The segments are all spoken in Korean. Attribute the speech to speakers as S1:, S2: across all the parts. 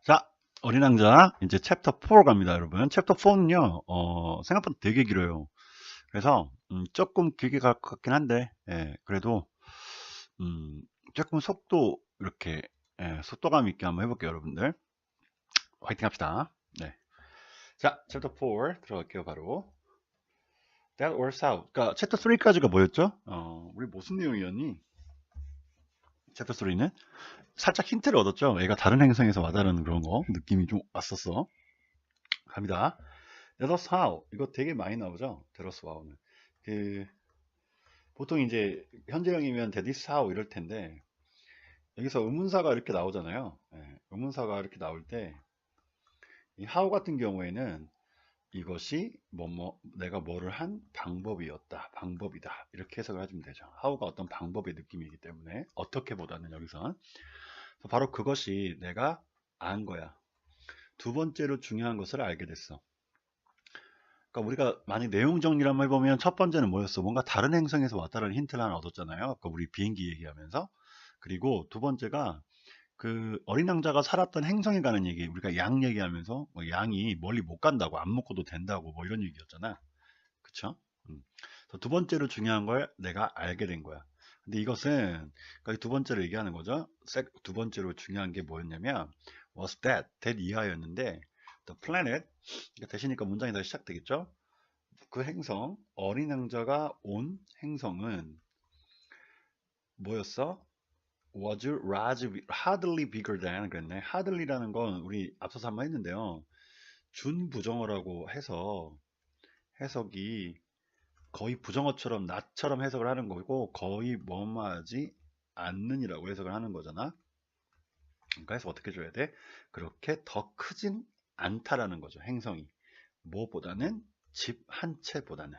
S1: 자, 어린 왕자 이제 챕터 4 갑니다, 여러분. 챕터 4는요, 생각보다 되게 길어요. 그래서 조금 길게 갈 것 같긴 한데, 그래도 조금 속도 이렇게 속도감 있게 한번 해볼게요, 여러분들. 화이팅 합시다. 네. 자, 챕터 4 들어갈게요, 바로. That or South. 그러니까 챕터 3까지가 뭐였죠? 우리 무슨 내용이었니? 챕터 3는 살짝 힌트를 얻었죠. 얘가 다른 행성에서 와다르는 그런 거 느낌이 좀 왔었어. 갑니다. 데러스 하우 이거 되게 많이 나오죠. 데러스 하우는 보통 이제 현재형이면 데디스 하우 이럴 텐데 여기서 의문사가 이렇게 나오잖아요. 의문사가 이렇게 나올 때 이 하우 같은 경우에는 이것이 내가 뭐를 한 방법이었다, 방법이다 이렇게 해석을 해주면 되죠. 하우가 어떤 방법의 느낌이기 때문에 어떻게보다는 여기선 바로 그것이 내가 안 거야. 두 번째로 중요한 것을 알게 됐어. 그러니까 우리가 만약 내용 정리를 한번 해보면 첫 번째는 뭐였어? 뭔가 다른 행성에서 왔다는 힌트를 하나 얻었잖아요. 아까 우리 비행기 얘기하면서. 그리고 두 번째가 그 어린 왕자가 살았던 행성에 가는 얘기. 우리가 양 얘기하면서 뭐 양이 멀리 못 간다고 안 먹고도 된다고 뭐 이런 얘기였잖아. 그쵸? 그래서 두 번째로 중요한 걸 내가 알게 된 거야. 근데 이것은 그러니까 두 번째로 얘기하는 거죠. 두 번째로 중요한 게 뭐였냐면 was that 이하였는데 the planet 대시니까 문장이 다시 시작되겠죠. 그 행성 어린 왕자가 온 행성은 뭐였어? was hardly bigger than 그랬네. hardly라는 건 우리 앞서서 한번 했는데요. 준부정어라고 해서 해석이 거의 부정어처럼 나처럼 해석을 하는 거고 거의 뭐뭐하지 않는이라고 해석을 하는 거잖아. 그래서 어떻게 줘야 돼? 그렇게 더 크진 않다라는 거죠. 행성이 뭐보다는 집 한 채보다는.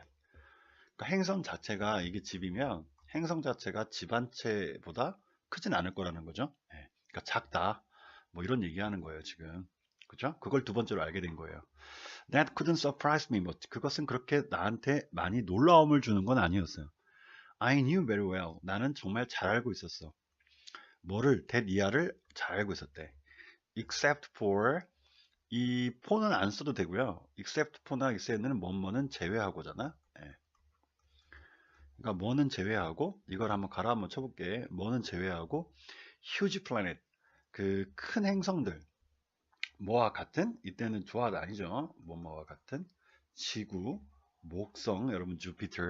S1: 그러니까 행성 자체가 이게 집이면 행성 자체가 집 한 채보다 크진 않을 거라는 거죠. 그러니까 작다. 뭐 이런 얘기하는 거예요 지금. 그죠? 그걸 두 번째로 알게 된 거예요. That couldn't surprise me. 뭐 그것은 그렇게 나한테 많이 놀라움을 주는 건 아니었어요. I knew very well. 나는 정말 잘 알고 있었어. 뭐를 that 이하를 잘 알고 있었대. Except for 이 for는 안 써도 되고요. Except for나 except는 뭐뭐는 제외하고잖아. 그러니까 뭐는 제외하고 이걸 한번 쳐볼게. 뭐는 제외하고 huge planet 그 큰 행성들 뭐와 같은 이때는 조화가 아니죠. 뭐뭐와 같은 지구, 목성, 여러분 주피터,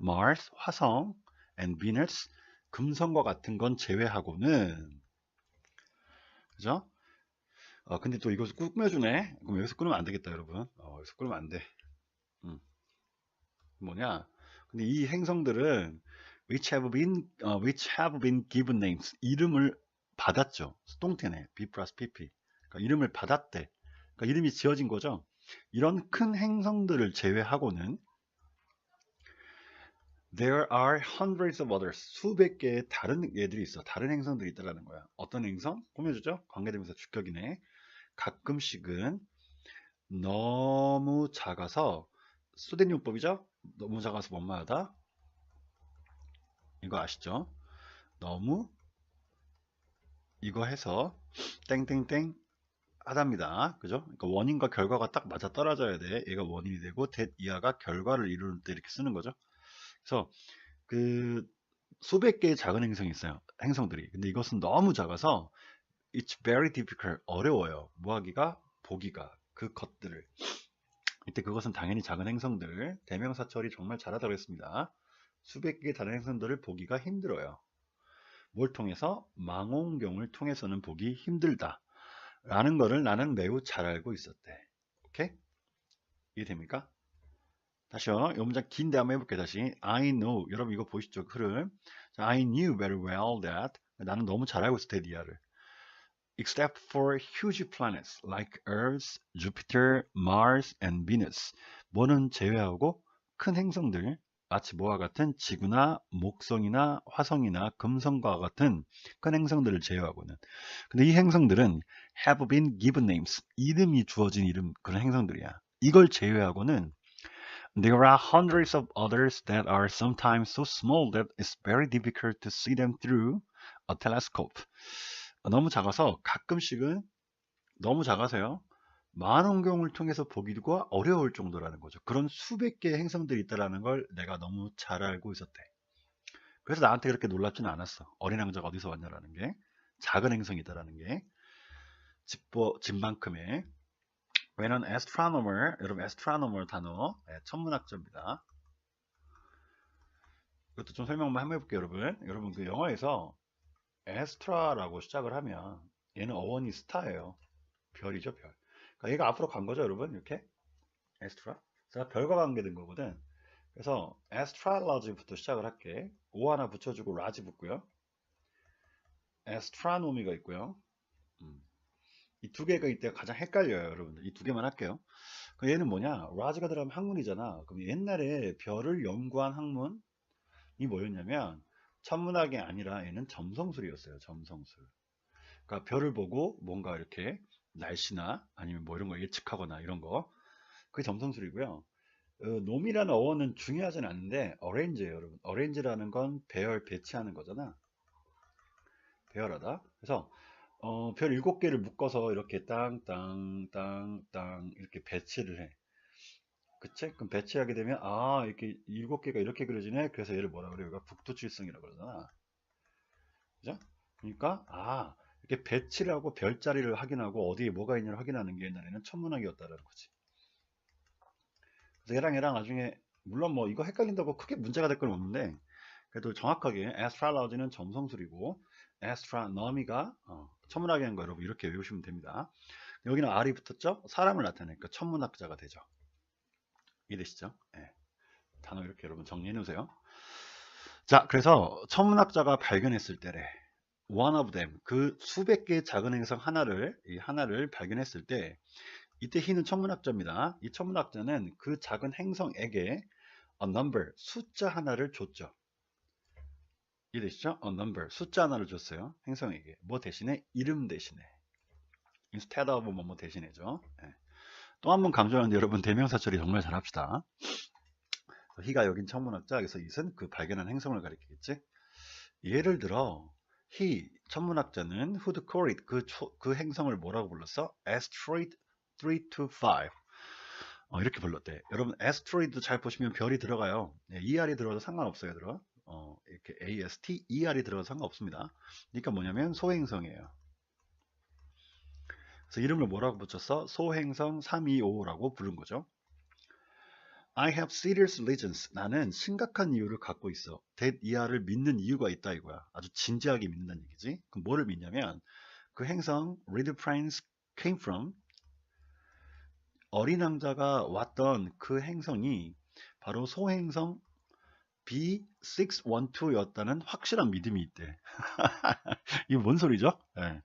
S1: Mars, 화성, and Venus 금성과 같은 건 제외하고는 그죠? 근데 또 이것을 꾸며주네. 그럼 여기서 끊으면 안 되겠다, 여러분. 여기서 끊으면 안 돼. 뭐냐? 근데 이 행성들은 which have been given names 이름을 받았죠. 수동태네. B 플러스 PP. 그러니까 이름을 받았대. 그러니까 이름이 지어진 거죠. 이런 큰 행성들을 제외하고는 there are hundreds of others 수백 개의 다른 애들이 있어. 다른 행성들이 있다라는 거야. 어떤 행성? 꾸며주죠. 관계대명사 주격이네. 가끔씩은 너무 작아서 수대용법이죠. 너무 작아서 뭐뭐하다. 이거 아시죠? 너무 이거 해서 땡땡땡 하답니다. 그죠? 그러니까 원인과 결과가 딱 맞아 떨어져야 돼. 얘가 원인이 되고 that 이하가 결과를 이루는 때 이렇게 쓰는 거죠. 그래서 그 수백 개의 작은 행성이 있어요. 행성들이. 근데 이것은 너무 작아서 it's very difficult 어려워요. 뭐하기가 보기가 그 것들을 이때 그것은 당연히 작은 행성들 대명사 처리 정말 잘하다고 했습니다. 수백 개의 다른 행성들을 보기가 힘들어요. 뭘 통해서? 망원경을 통해서는 보기 힘들다 라는 거를 나는 매우 잘 알고 있었대. 오케이? 이해됩니까? 다시요. 이 문장 긴데 한번 해볼게요. 다시 I know 여러분 이거 보시죠. 흐름. I knew very well that 나는 너무 잘 알고 있었대. 리아를 except for huge planets like Earth, Jupiter, Mars, and Venus. 뭐는 제외하고 큰 행성들, 마치 뭐와 같은 지구나 목성이나 화성이나 금성과 같은 큰 행성들을 제외하고는. 근데 이 행성들은 have been given names. 이름이 주어진 이름 그런 행성들이야. 이걸 제외하고는 there are hundreds of others that are sometimes so small that it's very difficult to see them through a telescope. 너무 작아서 가끔씩은 너무 작아서요. 망원경을 통해서 보기가 어려울 정도라는 거죠. 그런 수백 개의 행성들이 있다는 걸 내가 너무 잘 알고 있었대. 그래서 나한테 그렇게 놀랍지는 않았어. 어린 왕자가 어디서 왔냐라는 게. 작은 행성이다라는 게. 집만큼의. When an astronomer, 여러분 astronomer 단어, 네, 천문학자입니다. 이것도 좀 설명 한번 해볼게요, 여러분. 여러분 그 영어에서 에스트라라고 시작을 하면 얘는 어원이 스타예요. 별이죠, 별. 그러니까 얘가 앞으로 간 거죠, 여러분. 이렇게 에스트라. 자, 별과 관계된 거거든. 그래서 astrology부터 시작을 할게. O 하나 붙여주고 라지 붙고요. astronomy가 있고요. 이 두 개가 이때 가장 헷갈려요, 여러분들. 이 두 개만 할게요. 얘는 뭐냐? 라지가 들어가면 학문이잖아. 그럼 옛날에 별을 연구한 학문이 뭐였냐면 천문학이 아니라 얘는 점성술이었어요. 점성술. 그러니까 별을 보고 뭔가 이렇게 날씨나 아니면 뭐 이런 거 예측하거나 이런 거. 그게 점성술이고요. 놈이라는 어원은 중요하진 않은데 어레인지예요, 여러분. 어레인지라는 건 배열 배치하는 거잖아. 배열하다. 그래서 별 7개를 묶어서 이렇게 땅땅땅땅 이렇게 배치를 해. 그치? 그럼 배치하게 되면 이렇게 7개가 이렇게 그려지네. 그래서 얘를 뭐라 그래요? 이거 북두칠성이라고 그러잖아. 그죠? 그러니까 이렇게 배치를 하고 별자리를 확인하고 어디에 뭐가 있냐를 확인하는 게 옛날에는 천문학이었다라는 거지. 그래서 얘랑 나중에 물론 뭐 이거 헷갈린다고 크게 문제가 될 건 없는데 그래도 정확하게 astrology는 점성술이고 astronomy가 천문학이 하는 거 여러분 이렇게 외우시면 됩니다. 여기는 R이 붙었죠? 사람을 나타내니까 천문학자가 되죠. 이해되시죠? 네. 단어 이렇게 여러분 정리해 놓으세요. 자, 그래서 천문학자가 발견했을 때래 one of them 그 수백 개의 작은 행성 이 하나를 발견했을 때 이때 He는 천문학자입니다. 이 천문학자는 그 작은 행성에게 a number 숫자 하나를 줬죠. 이해되시죠? a number 숫자 하나를 줬어요. 행성에게 뭐 대신에 이름 대신에 instead of 뭐 대신에죠. 네. 또 한 번 강조하는데 여러분 대명사 처리 정말 잘합시다. He가 여긴 천문학자 그래서 it은 그 발견한 행성을 가리키겠지. 예를 들어 He 천문학자는 would call it 그 행성을 뭐라고 불렀어? asteroid 325 이렇게 불렀대. 여러분 asteroid도 잘 보시면 별이 들어가요. 네, ER이 들어가도 상관없어요. 이렇게 AST, ER이 들어가도 상관없습니다. 그러니까 뭐냐면 소행성이에요. 그래서 이름을 뭐라고 붙였어? 소행성 325라고 부른 거죠. I have serious reasons. 나는 심각한 이유를 갖고 있어. that ER을 믿는 이유가 있다 이거야. 아주 진지하게 믿는다는 얘기지. 그럼 뭐를 믿냐면 그 행성 Red Prince came from 어린 왕자가 왔던 그 행성이 바로 소행성 B612였다는 확실한 믿음이 있대. 이게 뭔 소리죠? 네.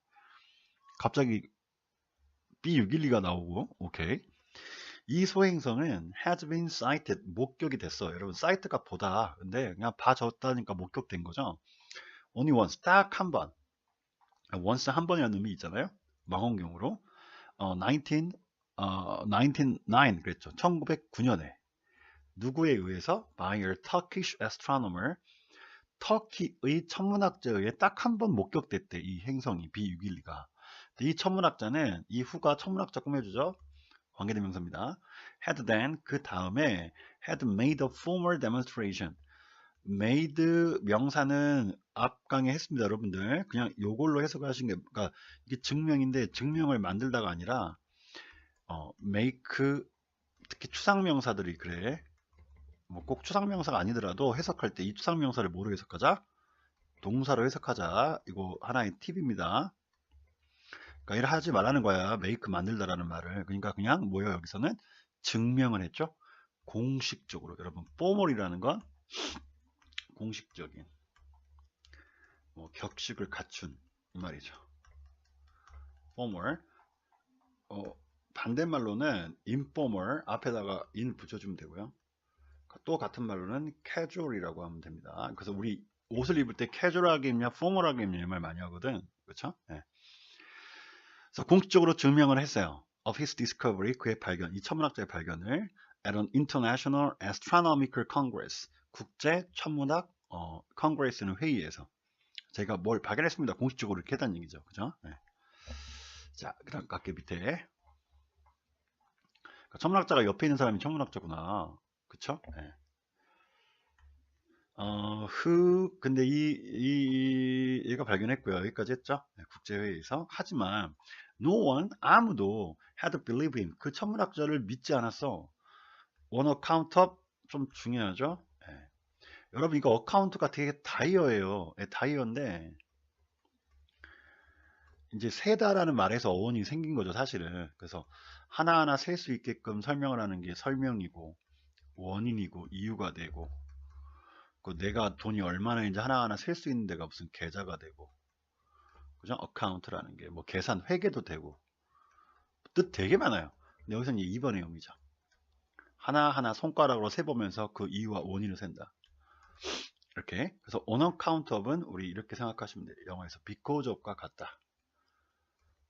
S1: 갑자기 B612가 나오고 오케이. 이 소행성은 has been sighted 목격이 됐어. 여러분 사이트가 보다. 근데 그냥 봐줬다니까 목격된 거죠. only once 딱 한 번. once 한 번이라는 의미 있잖아요. 망원경으로 1909 그랬죠. 1909년에 누구에 의해서 by a Turkish astronomer 터키의 천문학자에 의해 딱 한 번 목격됐대. 이 행성이 B612가. 이 천문학자는 이 후가 천문학자 꾸며주죠. 관계대명사입니다. had then 그 다음에 had made a formal demonstration. made 명사는 앞강에 했습니다, 여러분들. 그냥 요걸로 해석을 하신 게 그러니까 이게 증명인데 증명을 만들다가 아니라 make 특히 추상명사들이 그래. 뭐 꼭 추상명사가 아니더라도 해석할 때 이 추상명사를 뭐로 해석하자? 동사로 해석하자. 이거 하나의 팁입니다. 그러니까 이를 하지 말라는 거야. make 만들다라는 말을. 그러니까 그냥 뭐예요? 여기서는 증명을 했죠. 공식적으로. 여러분 formal이라는 건 공식적인 격식을 갖춘 이 말이죠. formal. 반대말로는 informal 앞에다가 in 붙여주면 되고요. 또 같은 말로는 casual이라고 하면 됩니다. 그래서 우리 옷을 입을 때 casual하게 입냐 formal하게 입냐 이 말 많이 하거든. 그렇죠? 네. 그래서 공식적으로 증명을 했어요. of his discovery 그의 발견, 이 천문학자의 발견을 at an international astronomical congress 국제 천문학 congress는 회의에서 제가 뭘 발견했습니다. 공식적으로 이렇게 했다는 얘기죠. 그죠? 네. 자, 그 다음 깎기 밑에. 천문학자가 옆에 있는 사람이 천문학자구나. 그쵸? 네. 근데 얘가 발견했고요. 여기까지 했죠? 네, 국제회의에서. 하지만, no one, 아무도 had believed him. 그 천문학자를 믿지 않았어. on account of, 좀 중요하죠? 네. 여러분, 이거 어카운트가 되게 다이어예요. 네, 다이어인데, 이제 세다라는 말에서 어원이 생긴 거죠, 사실은. 그래서 하나하나 셀 수 있게끔 설명을 하는 게 설명이고, 원인이고, 이유가 되고, 그 내가 돈이 얼마나인지 하나하나 셀 수 있는 데가 무슨 계좌가 되고, 그죠? 어카운트라는 게 뭐 계산 회계도 되고 뜻 되게 많아요. 근데 여기서는 2번의 의미죠. 하나하나 손가락으로 세보면서 그 이유와 원인을 센다. 이렇게. 그래서 on account of은 우리 이렇게 생각하시면 돼요. 영어에서 because of과 같다.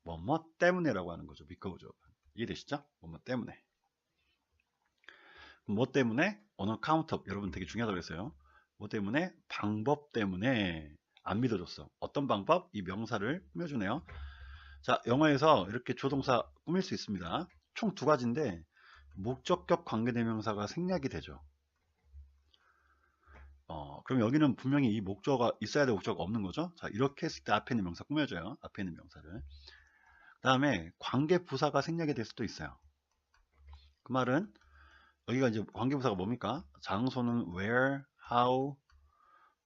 S1: 뭐뭐 때문에라고 하는 거죠. because of. 이해되시죠? 뭐뭐 때문에. 뭐 때문에? on account of. 여러분 되게 중요하다고 했어요. 뭐 때문에? 방법 때문에. 안 믿어줬어. 어떤 방법? 이 명사를 꾸며주네요. 자, 영어에서 이렇게 조동사 꾸밀 수 있습니다. 총 두 가지인데 목적격 관계대명사가 생략이 되죠. 그럼 여기는 분명히 이 목적어가 있어야 될 목적어가 없는 거죠. 자, 이렇게 했을 때 앞에 있는 명사 꾸며줘요. 앞에 있는 명사를. 그 다음에 관계부사가 생략이 될 수도 있어요. 그 말은 여기가 이제 관계부사가 뭡니까? 장소는 where, how,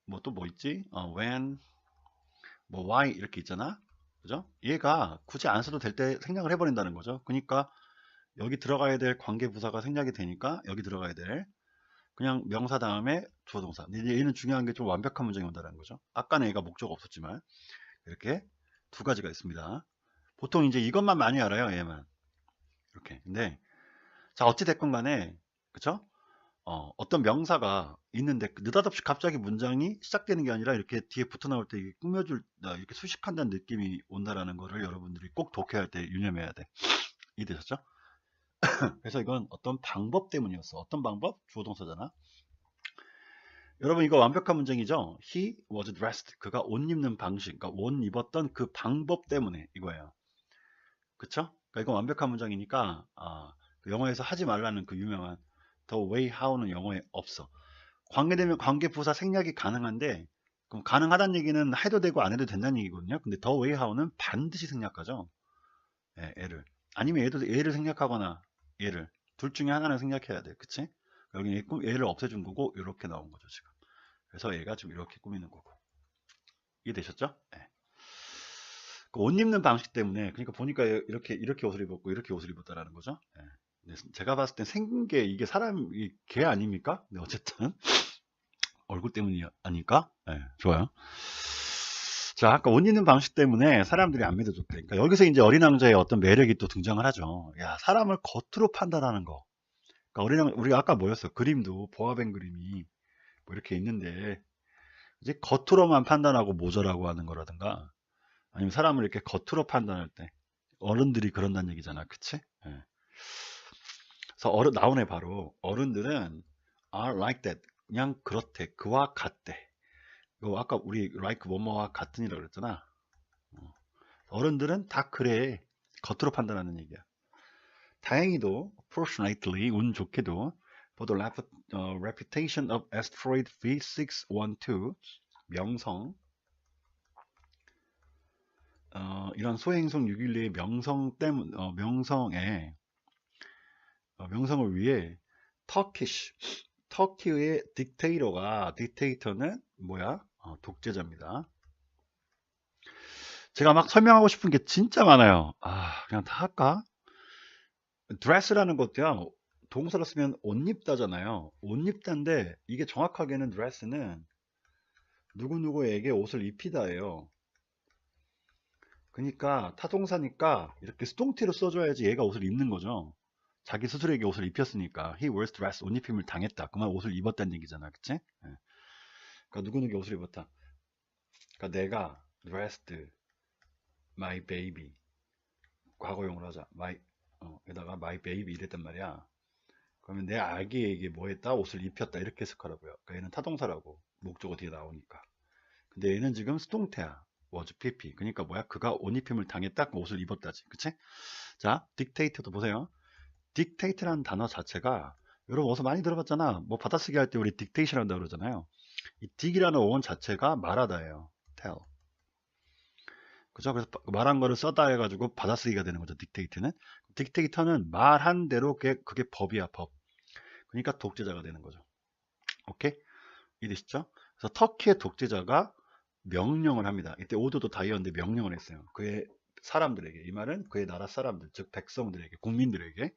S1: 뭐 또 뭐 있지? when, 뭐 why 이렇게 있잖아. 그죠? 얘가 굳이 안 써도 될 때 생략을 해버린다는 거죠. 그러니까 여기 들어가야 될 관계부사가 생략이 되니까 여기 들어가야 될 그냥 명사 다음에 주어 동사. 근데 얘는 중요한 게 좀 완벽한 문장이 온다는 거죠. 아까는 얘가 목적 없었지만 이렇게 두 가지가 있습니다. 보통 이제 이것만 많이 알아요. 얘만 이렇게. 근데 자 어찌 됐건 간에 그쵸? 어떤 명사가 있는데 느닷없이 갑자기 문장이 시작되는 게 아니라 이렇게 뒤에 붙어 나올 때 꾸며줄 이렇게 수식한다는 느낌이 온다라는 거를 여러분들이 꼭 독해할 때 유념해야 돼. 이해되셨죠? 그래서 이건 어떤 방법 때문이었어. 어떤 방법? 주어 동사잖아. 여러분 이거 완벽한 문장이죠? He was dressed. 그가 옷 입는 방식, 그러니까 옷 입었던 그 방법 때문에 이거예요. 그쵸? 그러니까 이건 완벽한 문장이니까 그 영어에서 하지 말라는 그 유명한 the way how는 영어에 없어. 관계되면 관계부사 생략이 가능한데 그럼 가능하다는 얘기는 해도 되고 안 해도 된다는 얘기거든요. 근데 the way how는 반드시 생략하죠. 예, 얘를. 아니면 얘를 생략하거나 얘를 둘 중에 하나는 생략해야 돼. 그치? 여기 얘를 없애준 거고 이렇게 나온 거죠 지금. 그래서 얘가 좀 이렇게 꾸미는 거고. 이해되셨죠? 네. 그 옷 입는 방식 때문에 그러니까 보니까 이렇게 옷을 입었고 이렇게 옷을 입었다라는 거죠. 네. 제가 봤을 땐 생긴 게 이게 사람이 개 아닙니까? 네, 어쨌든 얼굴 때문이 아닐까? 네, 좋아요. 자, 아까 옷 입는 방식 때문에 사람들이 안 믿어줬대. 그러니까 여기서 이제 어린 왕자의 어떤 매력이 또 등장을 하죠. 야, 사람을 겉으로 판단하는 거. 그러니까 우리가 아까 뭐였어? 그림도 보아뱅 그림이 뭐 이렇게 있는데 이제 겉으로만 판단하고 모자라고 하는 거라든가 아니면 사람을 이렇게 겉으로 판단할 때 어른들이 그런다는 얘기잖아. 그치? 예. 그래서 나오네 바로 어른들은 are like that 그냥 그렇대 그와 같대. 이거 아까 우리 like 뭐뭐와 같은이라고 그랬잖아. 어른들은 다 그래 겉으로 판단하는 얘기야. 다행히도 fortunately 운 좋게도 for the reputation of asteroid V612 명성 이런 소행성 612의 명성 때문 명성을 위해 터키의 딕테이터는 뭐야? 독재자입니다. 제가 막 설명하고 싶은 게 진짜 많아요. 그냥 다 할까? 드레스라는 것도요. 동사로 쓰면 옷 입다잖아요. 옷 입다인데 이게 정확하게는 드레스는 누구누구에게 옷을 입히다예요. 그러니까 타동사니까 이렇게 수동태로 써줘야지 얘가 옷을 입는 거죠. 자기 스스로에게 옷을 입혔으니까 he wears dress 옷 입힘을 당했다. 그 말 옷을 입었다는 얘기잖아, 그치? 예. 그러니까 누구누구 옷을 입었다. 그러니까 내가 dressed my baby 과거용으로 하자. 게다가 my baby 이랬단 말이야. 그러면 내 아기에게 뭐 했다? 옷을 입혔다 이렇게 해석하라고요. 그러니까 얘는 타동사라고 목적어 뒤에 나오니까. 근데 얘는 지금 수동태야. was PP. 그러니까 뭐야? 그가 옷 입힘을 당했다. 그 옷을 입었다지. 그치? 자, dictate도 보세요. dictate라는 단어 자체가 여러분 어디서 많이 들어봤잖아. 뭐 받아쓰기 할 때 우리 dictation 한다고 그러잖아요. 이 dic이라는 어원 자체가 말하다예요. tell. 그죠? 그래서 말한 거를 써다 해가지고 받아쓰기가 되는 거죠. dictate는. dictator는 말한 대로 그게 법이야, 법. 그러니까 독재자가 되는 거죠. 오케이? 이해되시죠? 그래서 터키의 독재자가 명령을 합니다. 이때 오도도 다이어인데 명령을 했어요. 그의 사람들에게, 이 말은 그의 나라 사람들, 즉 백성들에게, 국민들에게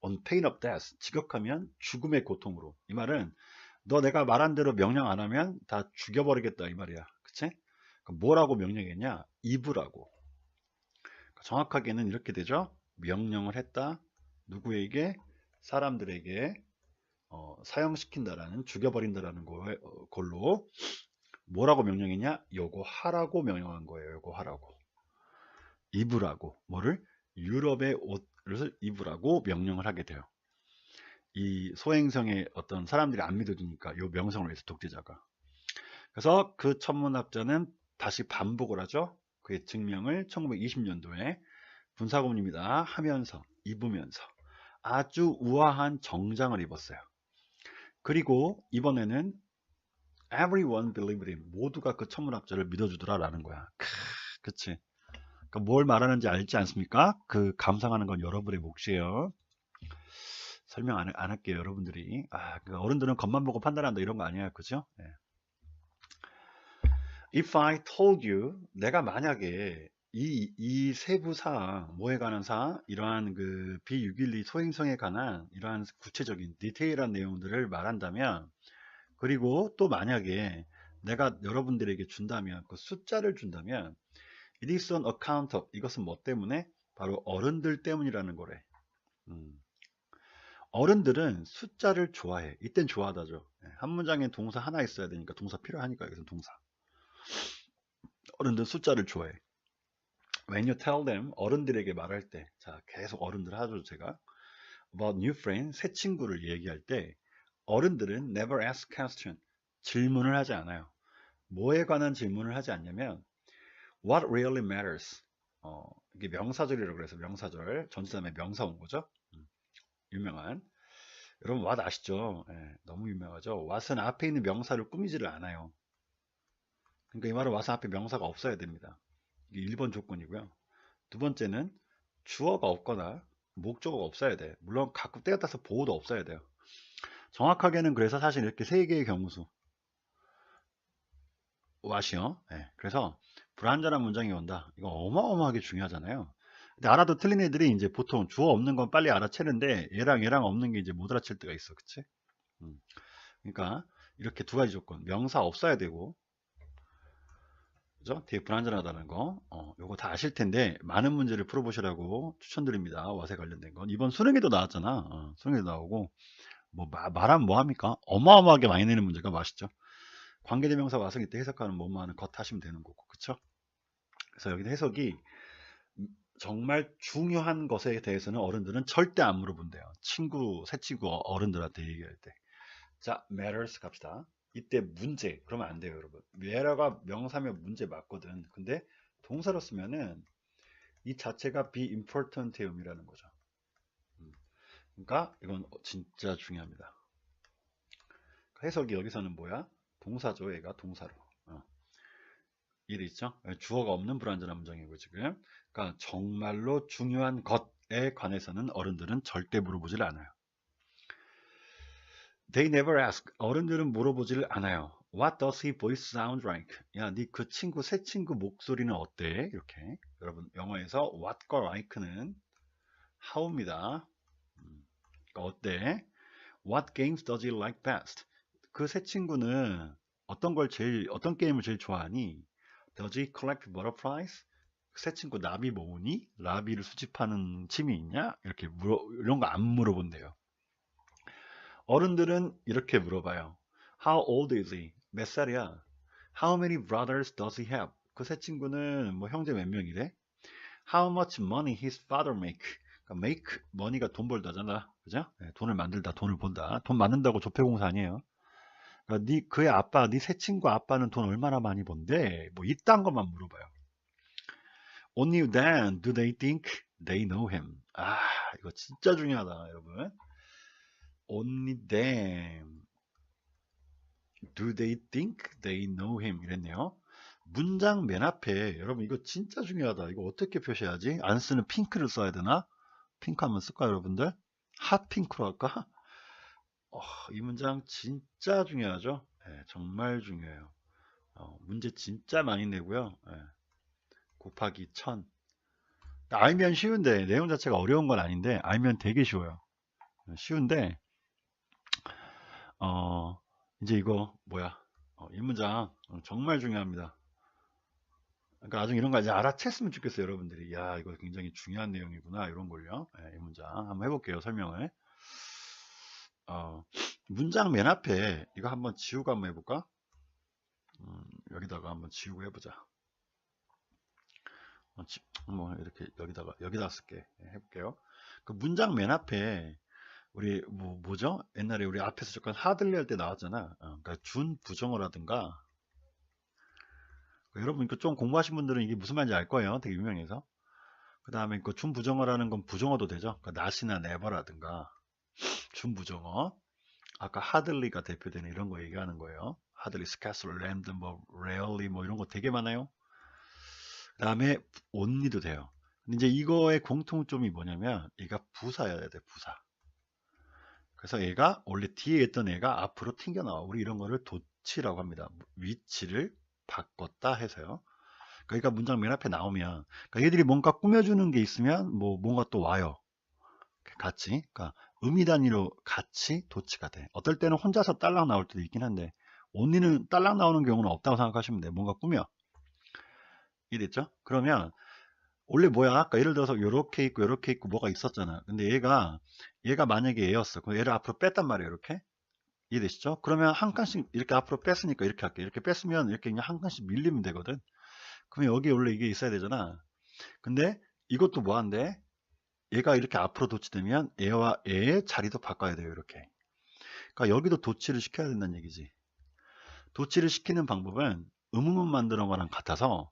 S1: on pain of death, 직역하면 죽음의 고통으로. 이 말은 너 내가 말한 대로 명령 안 하면 다 죽여버리겠다 이 말이야. 그치? 뭐라고 명령했냐? 입으라고. 정확하게는 이렇게 되죠. 명령을 했다. 누구에게? 사람들에게 사형시킨다라는, 죽여버린다라는 걸로 뭐라고 명령했냐? 요거 하라고 명령한 거예요. 요거 하라고. 입으라고. 뭐를? 유럽의 옷을 입으라고 명령을 하게 돼요. 이 소행성의 어떤 사람들이 안 믿어주니까 요 명성을 위해서 독재자가. 그래서 그 천문학자는 다시 반복을 하죠. 그의 증명을 1920년도에 군사고문입니다 하면서, 입으면서 아주 우아한 정장을 입었어요. 그리고 이번에는 everyone believed him. 모두가 그 천문학자를 믿어주더라 라는 거야. 그치? 그러니까 뭘 말하는지 알지 않습니까? 그 감상하는 건 여러분의 몫이에요. 설명 안 할게요. 여러분들이. 그 어른들은 겉만 보고 판단한다 이런 거 아니에요. 그죠? 네. If I told you, 내가 만약에 이 세부 사항, 뭐에 관한 사항, 이러한 그 B612 소행성에 관한 이러한 구체적인 디테일한 내용들을 말한다면, 그리고 또 만약에 내가 여러분들에게 준다면, 그 숫자를 준다면, it is on account of, 이것은 뭐 때문에? 바로 어른들 때문이라는 거래. 어른들은 숫자를 좋아해. 이땐 좋아하다죠. 한 문장에 동사 하나 있어야 되니까 동사 필요하니까 여기서 동사. 어른들은 숫자를 좋아해. When you tell them, 어른들에게 말할 때, 자 계속 어른들 하죠 제가. About new friends, 새 친구를 얘기할 때 어른들은 never ask question, 질문을 하지 않아요. 뭐에 관한 질문을 하지 않냐면 what really matters. 이게 명사절이라고 그래서 명사절, 전치사에 명사 온 거죠. 유명한. 여러분 what 아시죠? 너무 유명하죠. what은 앞에 있는 명사를 꾸미지를 않아요. 그러니까 이 말은 what은 앞에 명사가 없어야 됩니다. 이게 1번 조건이고요. 두 번째는 주어가 없거나 목적어가 없어야 돼. 물론 가끔 때가 따라서 보호도 없어야 돼요. 정확하게는 그래서 사실 이렇게 세 개의 경우수 what이요. 그래서 불완전한 문장이 온다. 이거 어마어마하게 중요하잖아요. 근데 알아도 틀린 애들이 이제 보통 주어 없는 건 빨리 알아채는데 얘랑 없는 게 이제 못 알아챌 때가 있어. 그치? 그러니까 이렇게 두 가지 조건. 명사 없어야 되고, 그죠? 뒤에 불완전하다는 거, 요거 다 아실 텐데 많은 문제를 풀어보시라고 추천드립니다. 왓에 관련된 건 이번 수능에도 나왔잖아. 수능에도 나오고 뭐 말하면 뭐 합니까? 어마어마하게 많이 내는 문제가 맛있죠. 관계대명사 와서 이때 해석하는 뭐뭐 하는 것 하시면 되는 거고, 그쵸? 그래서 여기 해석이 정말 중요한 것에 대해서는 어른들은 절대 안 물어본대요. 새 친구 어른들한테 얘기할 때. 자, matters 갑시다. 이때 문제 그러면 안 돼요, 여러분. matter가 명사면 문제 맞거든. 근데 동사로 쓰면은 이 자체가 be important이라는 거죠. 그러니까 이건 진짜 중요합니다. 해석이 여기서는 뭐야? 동사죠. 얘가 동사로. 일이 있죠? 주어가 없는 불완전한 문장이고 지금. 그러니까 정말로 중요한 것에 관해서는 어른들은 절대 물어보질 않아요. They never ask. 어른들은 물어보질 않아요. What does his voice sound like? 야, 네 그 친구, 새 친구 목소리는 어때? 이렇게. 여러분, 영어에서 what과 like는 how입니다. 그러니까 어때? What games does he like best? 그 새 친구는 어떤 게임을 제일 좋아하니? Does he collect butterflies? 새 친구 나비 모으니? 나비를 수집하는 취미 있냐? 이렇게 이런 거 안 물어본대요. 어른들은 이렇게 물어봐요. How old is he? 몇 살이야? How many brothers does he have? 그 새 친구는 뭐 형제 몇 명이래? How much money his father make? 그러니까 make, money가 돈 벌다잖아. 그죠? 돈을 만들다, 돈을 번다. 돈 만든다고 조폐공사 아니에요. 그러니까 그의 아빠, 네 새 친구 아빠는 돈 얼마나 많이 번대? 뭐 이딴 것만 물어봐요. Only then do they think they know him. 아, 이거 진짜 중요하다, 여러분. Only then do they think they know him. 이랬네요. 문장 맨 앞에, 여러분 이거 진짜 중요하다. 이거 어떻게 표시해야지? 안 쓰는 핑크를 써야 되나? 핑크 한번 쓸까, 여러분들? 핫핑크로 할까? 이 문장 진짜 중요하죠? 네, 정말 중요해요. 문제 진짜 많이 내고요. 네, 곱하기 1000. 알면 쉬운데 내용 자체가 어려운 건 아닌데 알면 되게 쉬워요. 쉬운데 이제 이거 뭐야? 이 문장 정말 중요합니다. 그러니까 나중에 이런 거 이제 알아챘으면 좋겠어요, 여러분들이. 야, 이거 굉장히 중요한 내용이구나, 이런 걸요. 이 문장 한번 해볼게요, 설명을. 문장 맨 앞에 이거 한번 지우고 한번 해볼까? 여기다가 한번 지우고 해보자. 뭐 이렇게 여기다 쓸게. 해볼게요. 그 문장 맨 앞에 우리 뭐죠? 옛날에 우리 앞에서 잠깐 하들리 할 때 나왔잖아. 그러니까 준 부정어라든가. 여러분 이거 좀 공부하신 분들은 이게 무슨 말인지 알 거예요. 되게 유명해서. 그 다음에 그 준 부정어라는 건 부정어도 되죠. 그러니까 not이나 never라든가 준 부정어. 아까 하들리가 대표되는 이런 거 얘기하는 거예요. 하들리, 스캐슬, 랜드, 뭐 rarely 뭐 이런 거 되게 많아요. 그 다음에 only도 돼요. 근데 이제 이거의 공통점이 뭐냐면 얘가 부사여야 돼, 부사. 그래서 얘가 원래 뒤에 있던 애가 앞으로 튕겨 나와. 우리 이런 거를 도치라고 합니다. 위치를 바꿨다 해서요. 그러니까 문장 맨 앞에 나오면 그러니까 얘들이 뭔가 꾸며주는 게 있으면 뭐 뭔가 또 와요. 같이. 그러니까 의미 단위로 같이 도치가 돼. 어떨 때는 혼자서 딸랑 나올 때도 있긴 한데 only는 딸랑 나오는 경우는 없다고 생각하시면 돼. 뭔가 꾸며. 이해됐죠? 그러면 원래 뭐야? 아까 예를 들어서 요렇게 있고 뭐가 있었잖아. 근데 얘가 만약에 얘였어. 그럼 얘를 앞으로 뺐단 말이에요. 이렇게. 이해되시죠? 그러면 한 칸씩 이렇게 앞으로 뺐으니까 이렇게 할게. 이렇게 뺐으면 이렇게 그냥 한 칸씩 밀리면 되거든. 그러면 여기 원래 이게 있어야 되잖아. 근데 이것도 뭐한데? 얘가 이렇게 앞으로 도치되면 얘와 얘의 자리도 바꿔야 돼요. 이렇게. 그러니까 여기도 도치를 시켜야 된다는 얘기지. 도치를 시키는 방법은 의문문 만드는 거랑 같아서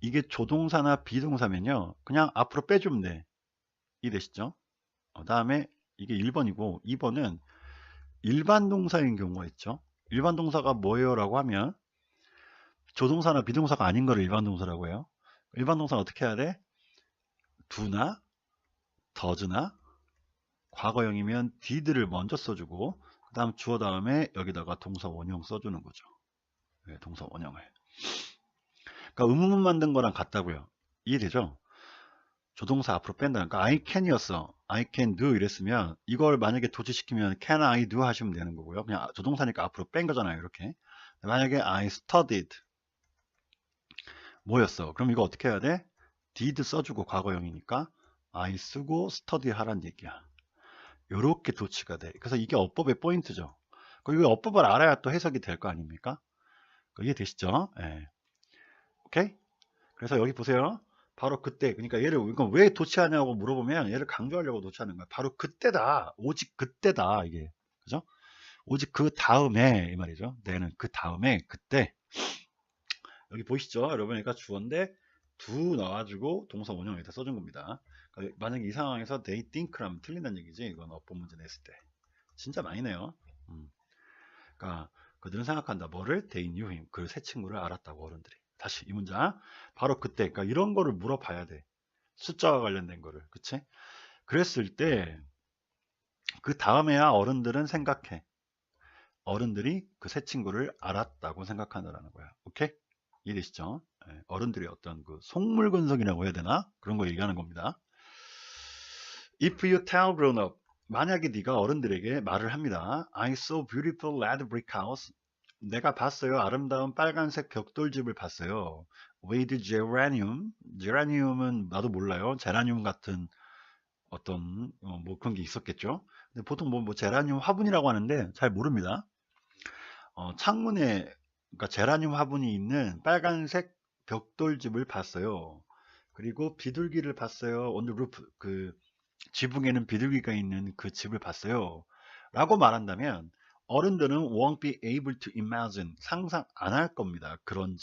S1: 이게 조동사나 비동사면요. 그냥 앞으로 빼주면 돼. 이해되시죠? 다음에 이게 1번이고 2번은 일반 동사인 경우가 있죠. 일반 동사가 뭐예요? 라고 하면 조동사나 비동사가 아닌 거를 일반 동사라고 해요. 일반 동사는 어떻게 해야 돼? do나 does나 과거형이면 did를 먼저 써주고 그 다음 주어 다음에 여기다가 동사 원형 써주는 거죠. 네, 동사 원형을. 그러니까 의문문 만든 거랑 같다고요. 이해되죠? 조동사 앞으로 뺀다. 그러니까 I can이었어. I can do 이랬으면 이걸 만약에 도치시키면 can I do 하시면 되는 거고요. 그냥 조동사니까 앞으로 뺀 거잖아요. 이렇게. 만약에 I studied 뭐였어? 그럼 이거 어떻게 해야 돼? did 써주고 과거형이니까 I 쓰고 study 하란 얘기야. 요렇게 도치가 돼. 그래서 이게 어법의 포인트죠. 그리고 어법을 알아야 또 해석이 될 거 아닙니까? 이해되시죠? 네. 오케이? 그래서 여기 보세요. 바로 그때, 그러니까 얘를 이거 왜 도치하냐고 물어보면 얘를 강조하려고 도치하는 거야. 바로 그때다. 오직 그때다. 이게. 그죠? 오직 그 다음에 이 말이죠. 내는 그 다음에 그때. 여기 보이시죠? 여러분, 그러니까 주어인데 do 넣어가지고 동사 원형 여기다 써준 겁니다. 그러니까 만약에 이 상황에서 they think라면 틀린다는 얘기지. 이건 어법 문제 냈을 때. 진짜 많이 내요. 그러니까 그들은 생각한다. 뭐를? They knew him. 그 새 친구를 알았다고 어른들이. 다시 이 문장. 바로 그때. 그러니까 이런 거를 물어봐야 돼. 숫자와 관련된 거를. 그치? 그랬을 때 그 다음에야 어른들은 생각해. 어른들이 그 새 친구를 알았다고 생각한다라는 거야. 오케이? 이해되시죠? 어른들의 어떤 그 속물근성이라고 해야 되나? 그런 거 얘기하는 겁니다. If you tell grown up 만약에 네가 어른들에게 말을 합니다. I saw beautiful red brick house. 내가 봤어요. 아름다운 빨간색 벽돌집을 봤어요. With geranium. geranium은 나도 몰라요. 제라늄 같은 어떤 뭐 그런 게 있었겠죠. 근데 보통 뭐 제라늄 화분이라고 하는데 잘 모릅니다. 창문에 그러니까 제라늄 화분이 있는 빨간색 벽돌집을 봤어요. 그리고 비둘기를 봤어요. on the roof 그 지붕에는 비둘기가 있는 그 집을 봤어요. 라고 말한다면 어른들은 won't be able to imagine. 상상 안 할 겁니다. 그러한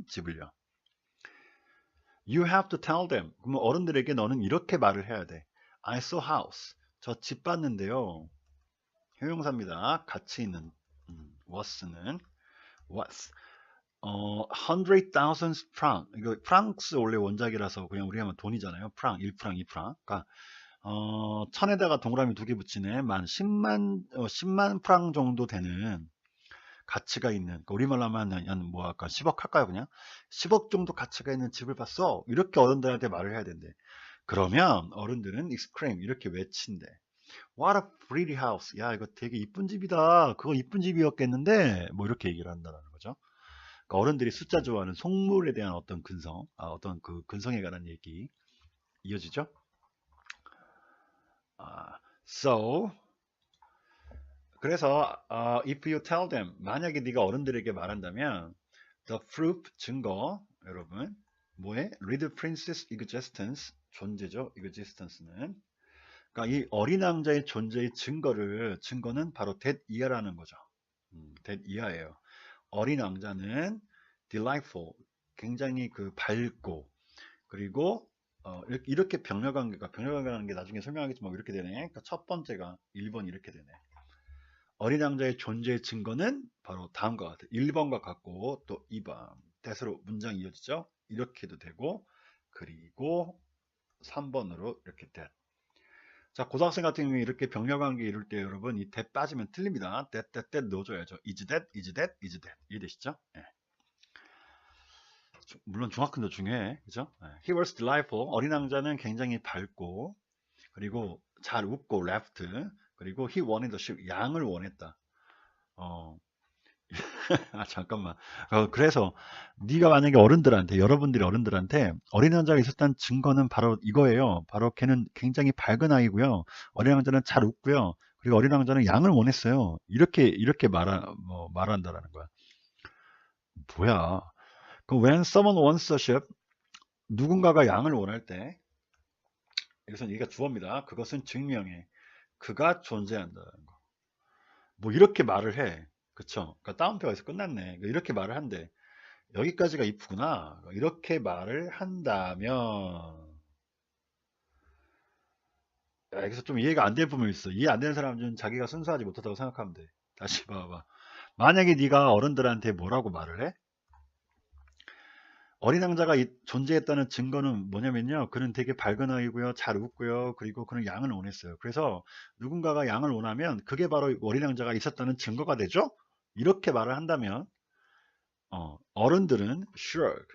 S1: 집을요. You have to tell them. 그러면 어른들에게 너는 이렇게 말을 해야 돼. I saw house. 저 집 봤는데요. 형용사입니다. 같이 있는 was는 was. 100,000 franc. 이거 프랑스 원래 원작이라서 그냥 우리 하면 돈이잖아요. 프랑, 1프랑, 2프랑. 그러니까 천에다가 동그라미 2개 붙이네. 10만 프랑 정도 되는 가치가 있는, 그러니까 우리말로 하면 뭐 아까 10억 할까요? 그냥 10억 정도 가치가 있는 집을 봤어. 이렇게 어른들한테 말을 해야 된대. 그러면 어른들은 exclaim 이렇게 외친대. What a pretty house. 야, 이거 되게 이쁜 집이다. 그거 이쁜 집이었겠는데 뭐 이렇게 얘기를 한다는 거죠. 그러니까 어른들이 숫자 좋아하는 속물에 대한 어떤 어떤 그 근성에 관한 얘기 이어지죠. So 그래서 if you tell them, 만약에 네가 어른들에게 말한다면 the proof, 증거, 여러분 뭐에? read princess existence, 존재죠. existence는 그러니까 이 어린 왕자의 존재의 증거는 바로 that year라는 거죠. that year예요. 어린 왕자는 delightful, 굉장히 그 밝고, 그리고 이렇게 병렬관계라는 게 나중에 설명하겠지만 이렇게 되네. 그러니까 첫 번째가 1번 이렇게 되네. 어린 왕자의 존재의 증거는 바로 다음과 같아요. 1번과 같고 또 2번 that으로 문장이 이어지죠. 이렇게도 되고, 그리고 3번으로 이렇게 that. 자, 고등학생 같은 경우에 이렇게 병렬관계 이룰 때 여러분 이 that 빠지면 틀립니다. that 넣어줘야죠. is that. 이해되시죠? 네. 물론 중학생도 중요해. 그죠? 네. He was delightful. 어린 왕자는 굉장히 밝고, 그리고 잘 웃고, laughed. 그리고 he wanted the sheep. 양을 원했다. 잠깐만. 그래서 네가 만약에 여러분들이 어른들한테 어린 왕자가 있었다는 증거는 바로 이거예요. 바로 걔는 굉장히 밝은 아이고요. 어린 왕자는 잘 웃고요. 그리고 어린 왕자는 양을 원했어요. 이렇게 말한다라는 거야. 뭐야? 그럼 when someone wants a sheep, 누군가가 양을 원할 때, 여기서는 얘가 주어입니다. 그것은 증명해. 그가 존재한다는 거. 뭐 이렇게 말을 해. 그쵸? 그러니까 다운표가 있어 끝났네. 이렇게 말을 한대. 여기까지가 if구나. 이렇게 말을 한다면, 여기서 좀 이해가 안 될 부분이 있어. 이해 안 되는 사람은 자기가 순수하지 못하다고 생각하면 돼. 다시 봐봐. 만약에 네가 어른들한테 뭐라고 말을 해? 어린 왕자가 존재했다는 증거는 뭐냐면요. 그는 되게 밝은 아이고요. 잘 웃고요. 그리고 그는 양을 원했어요. 그래서 누군가가 양을 원하면 그게 바로 어린 왕자가 있었다는 증거가 되죠? 이렇게 말을 한다면 어른들은 shrug,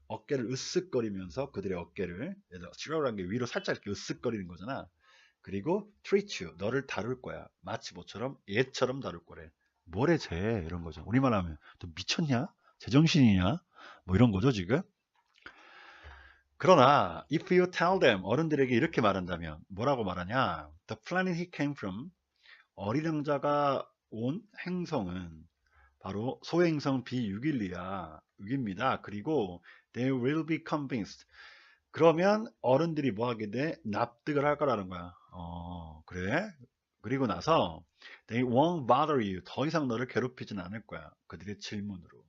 S1: 어깨를 으쓱거리면서 그들의 어깨를, shrug라는 게 위로 살짝 이렇게 으쓱거리는 거잖아. 그리고 treat you, 너를 다룰 거야. 마치 뭐처럼? 얘처럼 다룰 거래. 뭐래 쟤? 이런 거죠. 우리말 하면 너 미쳤냐? 제정신이냐? 뭐 이런 거죠 지금. 그러나 if you tell them, 어른들에게 이렇게 말한다면 뭐라고 말하냐? The planet he came from, 어린 왕자가 온 행성은 바로 소행성 B612입니다. 그리고 they will be convinced. 그러면 어른들이 뭐 하게 돼? 납득을 할 거라는 거야. 그래? 그리고 나서 they won't bother you. 더 이상 너를 괴롭히진 않을 거야. 그들의 질문으로.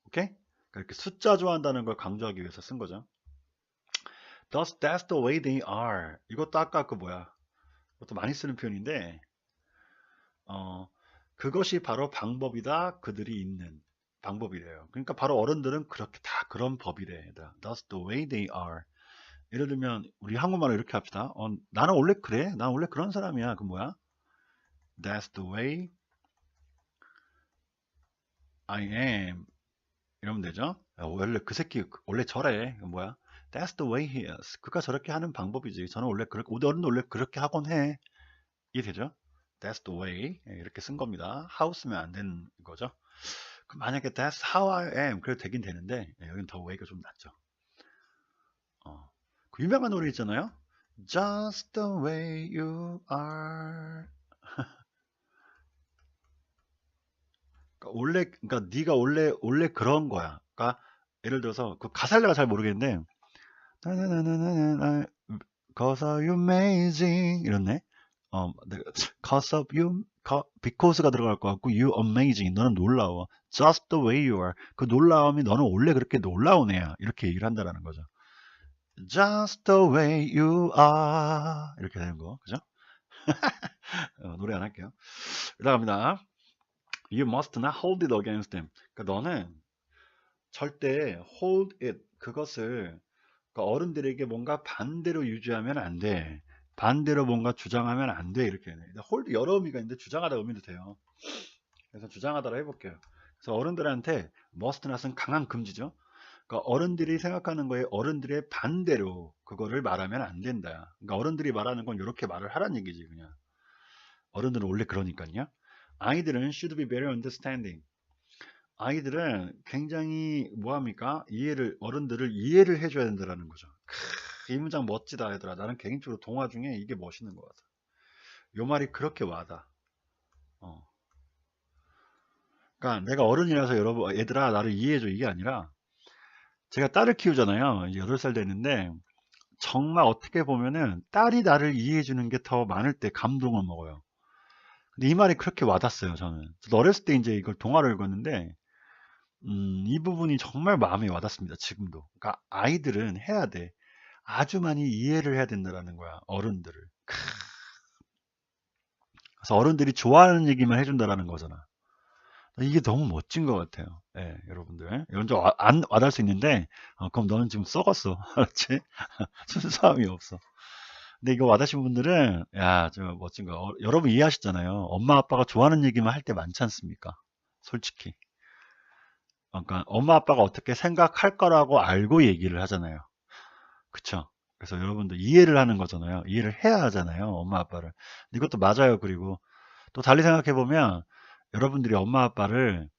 S1: 오케이? 이렇게 숫자 좋아한다는 걸 강조하기 위해서 쓴 거죠. Thus, that's the way they are. 이것도 아까 그 뭐야? 이것도 많이 쓰는 표현인데, 그것이 바로 방법이다. 그들이 있는 방법이래요. 그러니까 바로 어른들은 그렇게 다 그런 법이래. That's the way they are. 예를 들면 우리 한국말로 이렇게 합시다. 나는 원래 그래. 나는 원래 그런 사람이야. 그 뭐야? That's the way I am. 이러면 되죠. 원래 그 새끼 원래 저래. 그 뭐야? That's the way he is. 그가 저렇게 하는 방법이지. 저는 원래 그렇게, 우리 어른도 원래 그렇게 하곤 해. 이해되죠? That's the way. 이렇게 쓴 겁니다. how 쓰면 안 되는 거죠. 만약에 that's how I am 그래도 되긴 되는데 여기는 the way가 좀 낫죠. 그 유명한 노래 있잖아요. Just the way you are. 그러니까 네가 원래 그런 거야. 그러니까 예를 들어서 그 가사를 내가 잘 모르겠는데 Cause you're amazing 이렇네. cause of you, because가 들어갈 것 같고, you amazing, 너는 놀라워. just the way you are, 그 놀라움이 너는 원래 그렇게 놀라운 애야. 이렇게 얘기를 한다라는 거죠. just the way you are, 이렇게 되는 거, 그죠? 노래 안 할게요. 그다음입니다. You must not hold it against them. 그러니까 너는 절대 hold it, 그것을 그러니까 어른들에게 뭔가 반대로 유지하면 안 돼. 반대로 뭔가 주장하면 안 돼. 이렇게 hold 여러 의미가 있는데 주장하다 의미도 돼요. 그래서 주장하다로 해볼게요. 그래서 어른들한테 must not은 강한 금지죠. 그러니까 어른들이 생각하는 거에 어른들의 반대로 그거를 말하면 안 된다. 그러니까 어른들이 말하는 건 이렇게 말을 하라는 얘기지. 그냥 어른들은 원래 그러니까요. 아이들은 should be better understanding. 아이들은 굉장히 뭐합니까? 어른들을 이해를 해줘야 된다는 거죠. 이 문장 멋지다 얘들아. 나는 개인적으로 동화 중에 이게 멋있는 것 같아. 요 말이 그렇게 와닿아. 그러니까 내가 어른이라서 여러분 얘들아 나를 이해해줘 이게 아니라 제가 딸을 키우잖아요. 이제 8살 됐는데 정말 어떻게 보면은 딸이 나를 이해해주는 게 더 많을 때 감동을 먹어요. 근데 이 말이 그렇게 와닿았어요. 저는 어렸을 때 이제 이걸 동화를 읽었는데 이 부분이 정말 마음에 와닿습니다. 지금도. 그러니까 아이들은 해야 돼. 아주 많이 이해를 해야 된다는 거야. 어른들을. 그래서 어른들이 좋아하는 얘기만 해준다라는 거잖아. 이게 너무 멋진 것 같아요. 예, 여러분들. 이건 좀 안 와닿을 수 있는데, 그럼 너는 지금 썩었어. 알았지? 순수함이 없어. 근데 이거 와닿으신 분들은, 야, 좀 멋진 거. 여러분 이해하시잖아요. 엄마 아빠가 좋아하는 얘기만 할 때 많지 않습니까? 솔직히. 그러니까 엄마 아빠가 어떻게 생각할 거라고 알고 얘기를 하잖아요. 그쵸? 그래서 여러분들 이해를 하는 거잖아요. 이해를 해야 하잖아요. 엄마 아빠를. 이것도 맞아요. 그리고 또 달리 생각해 보면 여러분들이 엄마 아빠를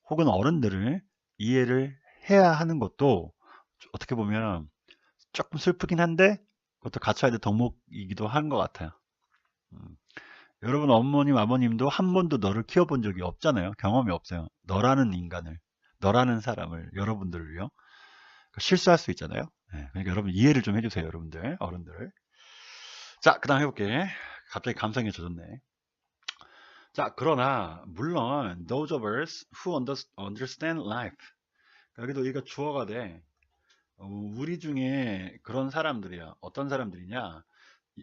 S1: 혹은 어른들을 이해를 해야 하는 것도 어떻게 보면 조금 슬프긴 한데 그것도 갖춰야 될 덕목이기도 한 것 같아요. 여러분 어머님 아버님도 한 번도 너를 키워본 적이 없잖아요. 경험이 없어요. 너라는 인간을, 너라는 사람을, 여러분들을요. 실수할 수 있잖아요. 네, 그러니까 여러분 이해를 좀 해주세요. 여러분들 어른들. 자, 그 다음 해볼게. 갑자기 감성에 젖었네. 자, 그러나 물론 those of us who understand life, 여기도 이거 주어가 돼. 우리 중에 그런 사람들이야. 어떤 사람들이냐?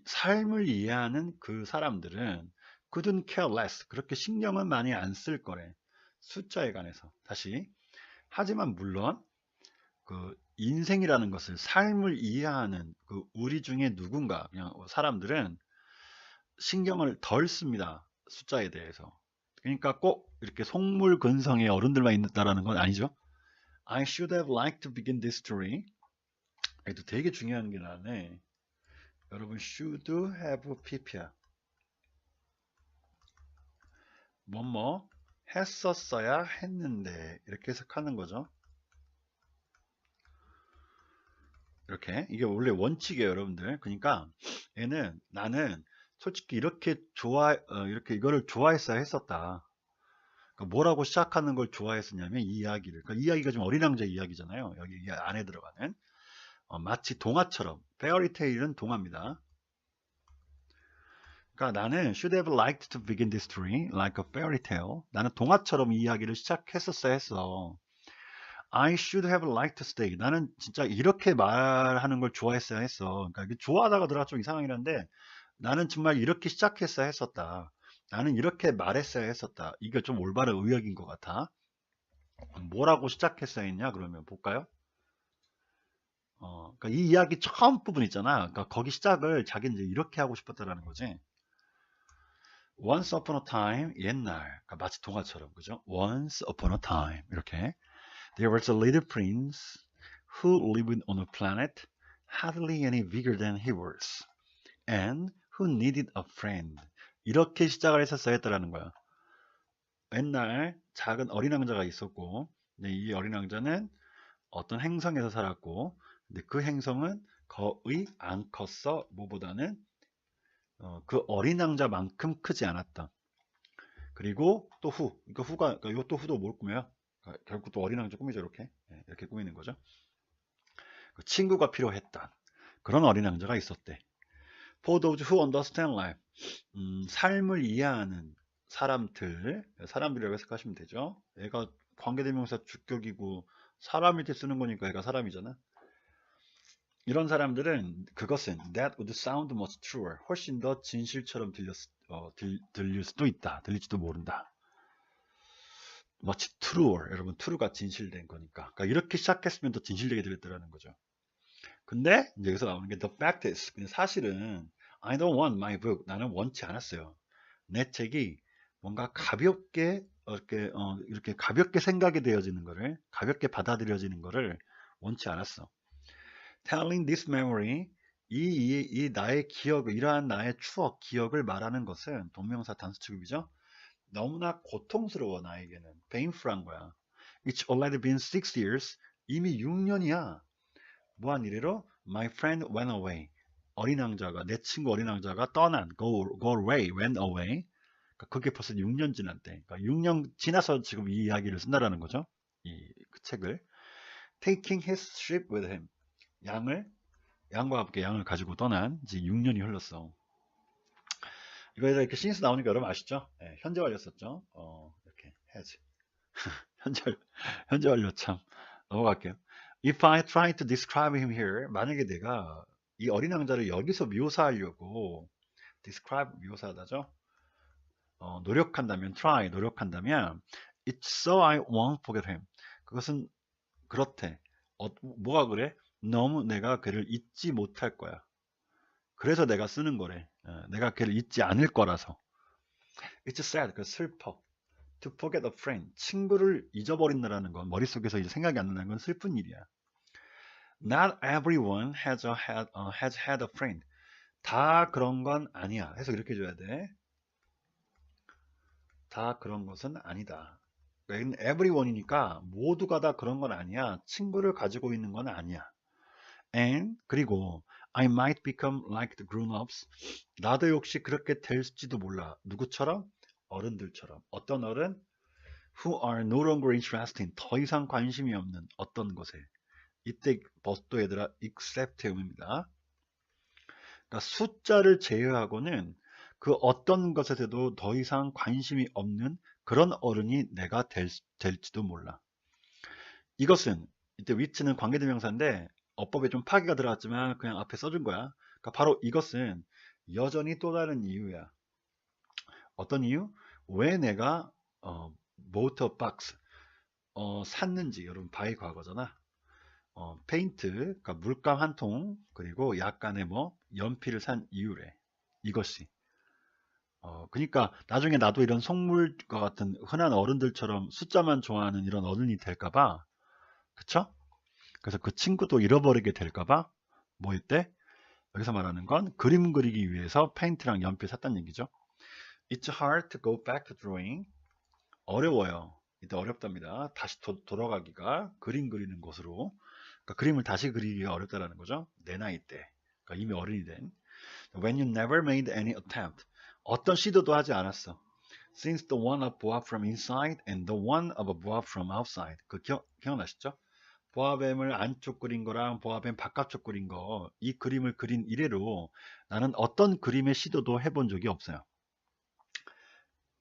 S1: 삶을 이해하는 그 사람들은 couldn't care less, 그렇게 신경은 많이 안 쓸 거래. 숫자에 관해서. 다시. 하지만 물론 그 인생이라는 것을, 삶을 이해하는 그 우리 중에 누군가, 그냥 사람들은 신경을 덜 씁니다. 숫자에 대해서. 그러니까 꼭 이렇게 속물근성의 어른들만 있다라는 건 아니죠. I should have liked to begin this story. 이것도 되게 중요한 게 나네. 여러분 should have pp야. 뭐뭐 했었어야 했는데 이렇게 해석하는 거죠. 이렇게 이게 원래 원칙이에요, 여러분들. 그러니까 얘는 나는 솔직히 이렇게 이렇게 이거를 좋아했어야 했었다. 그러니까 뭐라고 시작하는 걸 좋아했었냐면 이 이야기를. 그러니까 이 이야기가 좀 어린 왕자 이야기잖아요. 여기 이 안에 들어가는 마치 동화처럼. 페어리테일은 동화입니다. 그러니까 나는 should have liked to begin this story like a fairy tale. 나는 동화처럼 이 이야기를 시작했었어야 했어. I should have liked to stay. 나는 진짜 이렇게 말하는 걸 좋아했어야 했어. 그러니까 이게 좋아하다가 들어가 좀 이상하긴 한데 나는 정말 이렇게 시작했어야 했었다. 나는 이렇게 말했어야 했었다. 이게 좀 올바른 의역인 것 같아. 뭐라고 시작했어야 했냐? 그러면 볼까요? 그러니까 이 이야기 처음 부분 있잖아. 그러니까 거기 시작을 자기는 이제 이렇게 하고 싶었다라는 거지. Once upon a time, 옛날. 그러니까 마치 동화처럼, 그죠? Once upon a time. 이렇게. There was a little prince who lived on a planet hardly any bigger than he was, and who needed a friend. 이렇게 시작을 했었어야 했다라는 거야. 옛날 작은 어린 왕자가 있었고, 이 어린 왕자는 어떤 행성에서 살았고, 근데 그 행성은 거의 안 컸어. 뭐보다는 그 어린 왕자만큼 크지 않았다. 그리고 또 후, 그러니까 후가, 그러니까 이것도 후도 뭘 꾸며요? 그러니까 결국 또 어린 왕자 꾸미죠. 이렇게 이렇게 꾸미는 거죠. 그 친구가 필요했다. 그런 어린 왕자가 있었대. For those who understand life. 삶을 이해하는 사람들이라고 해석하시면 되죠. 얘가 관계대명사 주격이고 사람일 때 쓰는 거니까 얘가 사람이잖아. 이런 사람들은 그것은 that would sound much truer. 훨씬 더 진실처럼 들릴 수도 있다. 들릴지도 모른다. much truer. 여러분 true가 진실된 거니까. 그러니까 이렇게 시작했으면 더 진실되게 들렸다는 거죠. 근데 이제 여기서 나오는 게 the fact is. 근데 사실은 I don't want my book. 나는 원치 않았어요. 내 책이 뭔가 가볍게 이렇게 가볍게 생각이 되어지는 거를 가볍게 받아들여지는 거를 원치 않았어. Telling this memory 이 나의 기억, 이러한 나의 추억, 기억을 말하는 것은 동명사 단수 취급이죠. 너무나 고통스러워 나에게는. painful한 거야. It's already been 6 years. 이미 6년이야. 무한 이래로 my friend went away. 어린 왕자가 내 친구 어린 왕자가 떠난 go away, went away. 그러니까 그게 벌써 6년 지났대. 그러니까 6년 지나서 지금 이 이야기를 쓴다라는 거죠. 그 책을 taking his ship with him. 양과 함께 양을 가지고 떠난 이제 6년이 흘렀어. 이거에다 이렇게 since 나오니까 여러분 아시죠? 네, 현재 완료 썼죠. 이렇게 has. 현재 완료 참 넘어갈게요. If I try to describe him here, 만약에 내가 이 어린 왕자를 여기서 묘사하려고 describe 묘사하다죠. 노력한다면 try 노력한다면 it's so I won't forget him. 그것은 그렇대. 뭐가 그래? 너무 내가 그를 잊지 못할 거야. 그래서 내가 쓰는 거래. 내가 그를 잊지 않을 거라서. It's sad. 그 슬퍼. To forget a friend. 친구를 잊어버린다는 건 머릿속에서 이제 생각이 안 나는 건 슬픈 일이야. Not everyone has had a friend. 다 그런 건 아니야. 해서 이렇게 해줘야 돼. 다 그런 것은 아니다. everyone이니까 모두가 다 그런 건 아니야. 친구를 가지고 있는 건 아니야. And 그리고 I might become like the grown-ups. 나도 역시 그렇게 될지도 몰라. 누구처럼? 어른들처럼. 어떤 어른? Who are no longer interested in. 더 이상 관심이 없는 어떤 것에. 이때 버스도 얘들아 except 의미입니다. 그러니까 숫자를 제외하고는 그 어떤 것에서도 더 이상 관심이 없는 그런 어른이 내가 될지도 몰라. 이것은 이때 which는 관계대명사인데 어법에 좀 파괴가 들어갔지만 그냥 앞에 써준 거야. 그러니까 바로 이것은 여전히 또 다른 이유야. 어떤 이유? 왜 내가 모터 박스 샀는지. 여러분 바이 과거잖아. 페인트, 그러니까 물감 한 통, 그리고 약간의 연필을 산 이유래. 이것이. 그러니까 나중에 나도 이런 속물과 같은 흔한 어른들처럼 숫자만 좋아하는 이런 어른이 될까봐. 그쵸? 그래서 그 친구도 잃어버리게 될까봐 뭐 했대? 여기서 말하는 건 그림 그리기 위해서 페인트랑 연필 샀다는 얘기죠. It's hard to go back to drawing. 어려워요. 이때 어렵답니다. 다시 돌아가기가 그림 그리는 곳으로. 그러니까 그림을 다시 그리기가 어렵다라는 거죠. 내 나이 때. 그러니까 이미 어른이 된. When you never made any attempt. 어떤 시도도 하지 않았어. Since the one of Boab from inside and the one of Boab from outside. 그 기억나시죠? 보아뱀을 안쪽 그린 거랑 보아뱀 바깥쪽 그린 거, 이 그림을 그린 이래로 나는 어떤 그림의 시도도 해본 적이 없어요.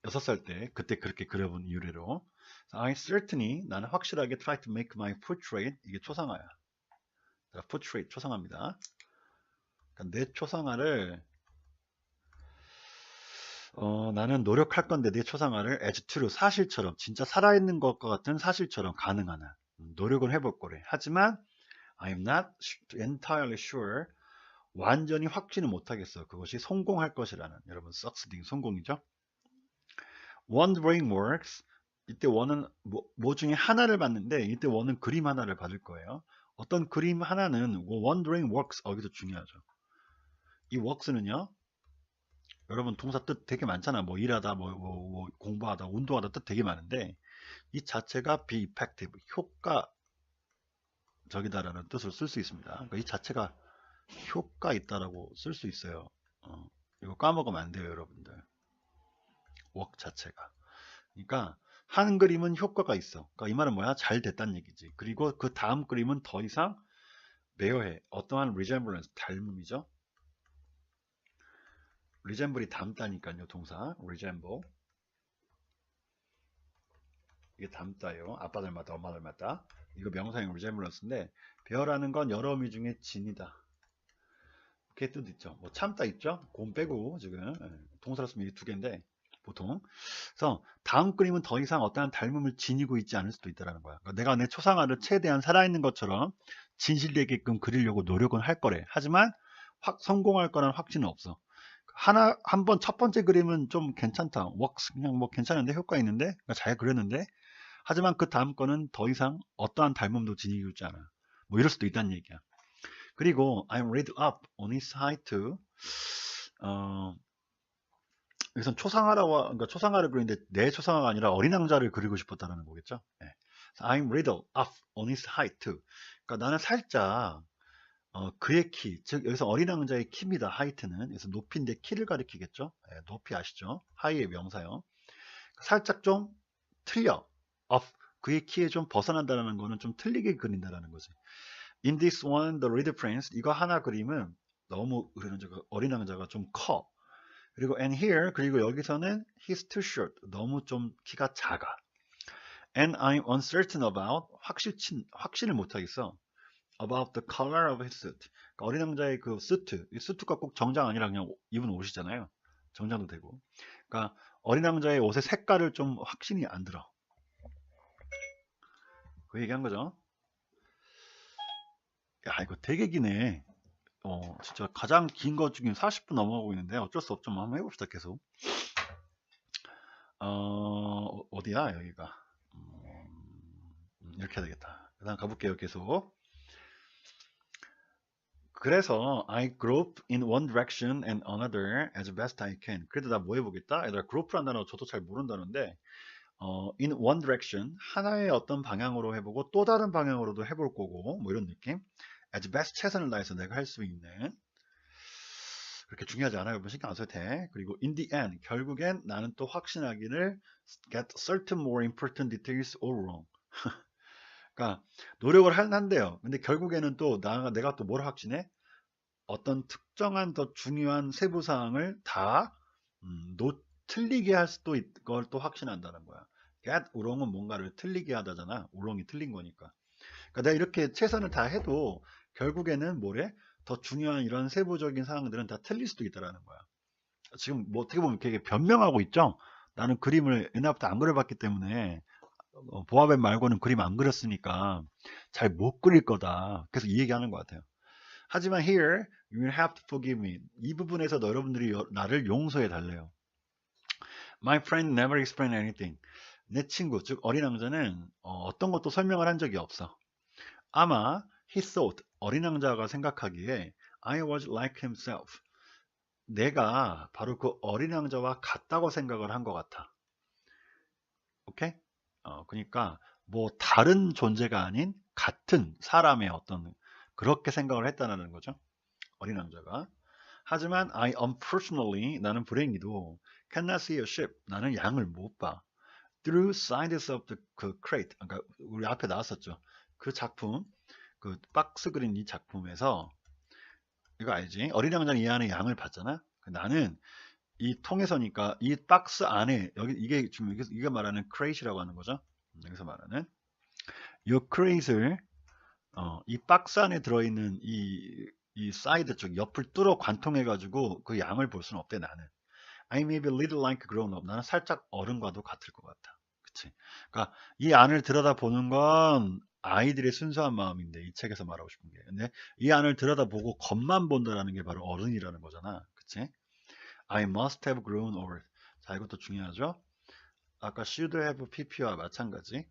S1: 6살 때 그때 그렇게 그려본 이유래로 I certainly 나는 확실하게 try to make my portrait. 이게 초상화야. portrait 초상화입니다. 그러니까 내 초상화를 나는 노력할 건데 내 초상화를 as true 사실처럼 진짜 살아있는 것과 같은 사실처럼 가능한 한 노력을 해볼 거래. 하지만 I am not entirely sure. 완전히 확신을 못하겠어. 그것이 성공할 것이라는. 여러분 succeeding 성공이죠. One drawing works. 이때 원은 뭐 중에 하나를 받는데 이때 원은 그림 하나를 받을 거예요. 어떤 그림 하나는 one drawing works. 여기서 중요하죠. 이 works는요. 여러분 동사 뜻 되게 많잖아. 뭐 일하다, 뭐 공부하다, 운동하다 뜻 되게 많은데 이 자체가 be effective, 효과적이다라는 뜻으로 쓸 수 있습니다. 그러니까 이 자체가 효과 있다라고 쓸 수 있어요. 이거 까먹으면 안 돼요, 여러분들. work 자체가. 그러니까 한 그림은 효과가 있어. 그러니까 이 말은 뭐야? 잘 됐다는 얘기지. 그리고 그 다음 그림은 더 이상 매여해. 어떠한 resemblance, 닮음이죠. resemble이 닮다니까요. 동사 resemble. 이게 닮다요. 아빠 닮았다, 엄마 닮았다. 이거 명사형 resemblance인데 bear라는 건 여러 의미 중에 진이다. 이렇게 뜻 있죠. 뭐 참다 있죠. 곰 빼고 지금 동사로 쓰면 이게 두 개인데 보통. 그래서 다음 그림은 더 이상 어떠한 닮음을 지니고 있지 않을 수도 있다는 거야. 그러니까 내가 내 초상화를 최대한 살아있는 것처럼 진실되게끔 그리려고 노력은 할 거래. 하지만 성공할 거라는 확신은 없어. 한번 첫 번째 그림은 좀 괜찮다. 웍스 그냥 뭐 괜찮은데 효과 있는데 그러니까 잘 그렸는데 하지만 그 다음 거는 더 이상 어떠한 닮음도 지니고 있지 않아. 뭐 이럴 수도 있다는 얘기야. 그리고 I'm read up on his height too. 여기선 초상화라고, 그러니까 초상화를 그리는데 내 초상화가 아니라 어린 왕자를 그리고 싶었다는 거겠죠. 네. I'm read up on his height too. 그러니까 나는 살짝 그의 키, 즉 여기서 어린 왕자의 키입니다. 하이트는 그래서 높이인데 키를 가리키겠죠. 네, 높이 아시죠? 하이의 명사요. 살짝 좀 틀려. off 그의 키에 좀 벗어난다는 거는 좀 틀리게 그린다는 거지. In this one, the Little Prince 이거 하나 그림은 너무 어린 왕자가 좀 커. 그리고 and here 그리고 여기서는 he's too short 너무 좀 키가 작아. And I'm uncertain about 확신을 못하겠어. About the color of his suit. 그러니까 어린 왕자의 그 수트, 이 수트가 꼭 정장 아니라 그냥 입은 옷이잖아요. 정장도 되고. 그러니까 어린 왕자의 옷의 색깔을 좀 확신이 안 들어. 그 얘기한 거죠. 야 이거 되게 기네. 진짜 가장 긴 거 중에 40분 넘어가고 있는데 어쩔 수 없죠. 한번 해봅시다 계속. 어디야 여기가. 이렇게 해야 되겠다. 그 다음 가볼게요 계속. 그래서 I group in one direction and another as best I can. 그래도 나 뭐 해보겠다. 얘들아 group라는 단어 저도 잘 모른다는데 in one direction 하나의 어떤 방향으로 해보고 또 다른 방향으로도 해볼 거고 뭐 이런 느낌. as best 최선을 다해서 내가 할 수 있는. 그렇게 중요하지 않아요. 신경 안 써도 돼. 그리고 in the end 결국엔 나는 또 확신하기를 get certain more important details all wrong. 그러니까 노력을 한대요. 근데 결국에는 또 내가 또 뭘 확신해? 어떤 특정한 더 중요한 세부 사항을 다 틀리게 할 수도 걸 또 확신한다는 거야. get wrong은 뭔가를 틀리게 하다잖아. wrong이 틀린 거니까. 그러니까 내가 이렇게 최선을 다 해도 결국에는 뭐래? 더 중요한 이런 세부적인 사항들은 다 틀릴 수도 있다라는 거야. 지금 뭐 어떻게 보면 되게 변명하고 있죠. 나는 그림을 옛날부터 안 그려봤기 때문에 보아뱀 말고는 그림 안 그렸으니까 잘 못 그릴 거다. 그래서 이 얘기하는 것 같아요. 하지만 here you will have to forgive me. 이 부분에서 여러분들이 나를 용서해 달래요. My friend never explained anything. 내 친구 즉 어린 왕자는 어떤 것도 설명을 한 적이 없어. 아마 he thought 어린 왕자가 생각하기에 I was like himself. 내가 바로 그 어린 왕자와 같다고 생각을 한 것 같아. 오케이? 그러니까 뭐 다른 존재가 아닌 같은 사람의 어떤 그렇게 생각을 했다는 거죠. 어린 왕자가. 하지만 I unfortunately 나는 불행히도 cannot see a ship 나는 양을 못 봐. Through sides of the crate. 그러니까 우리 앞에 나왔었죠. 그 작품 그 박스 그린 이 작품에서 이거 알지? 어린 왕자는 이 안에 양을 봤잖아. 나는 이 통에서니까 이 박스 안에 여기 이게 지금 이게 말하는 crate이라고 하는 거죠. 여기서 말하는 이 crate를 이 박스 안에 들어있는 이 사이드 쪽 옆을 뚫어 관통해 가지고 그 양을 볼 수는 없대. 나는 I may be a little like grown up. 나는 살짝 어른과도 같을 것 같아. 그치? 그러니까 이 안을 들여다보는 건 아이들의 순수한 마음인데 이 책에서 말하고 싶은 게 근데 이 안을 들여다보고 겉만 본다라는 게 바로 어른이라는 거잖아. 그치? I must have grown old. 자 이것도 중요하죠. 아까 should have pp와 마찬가지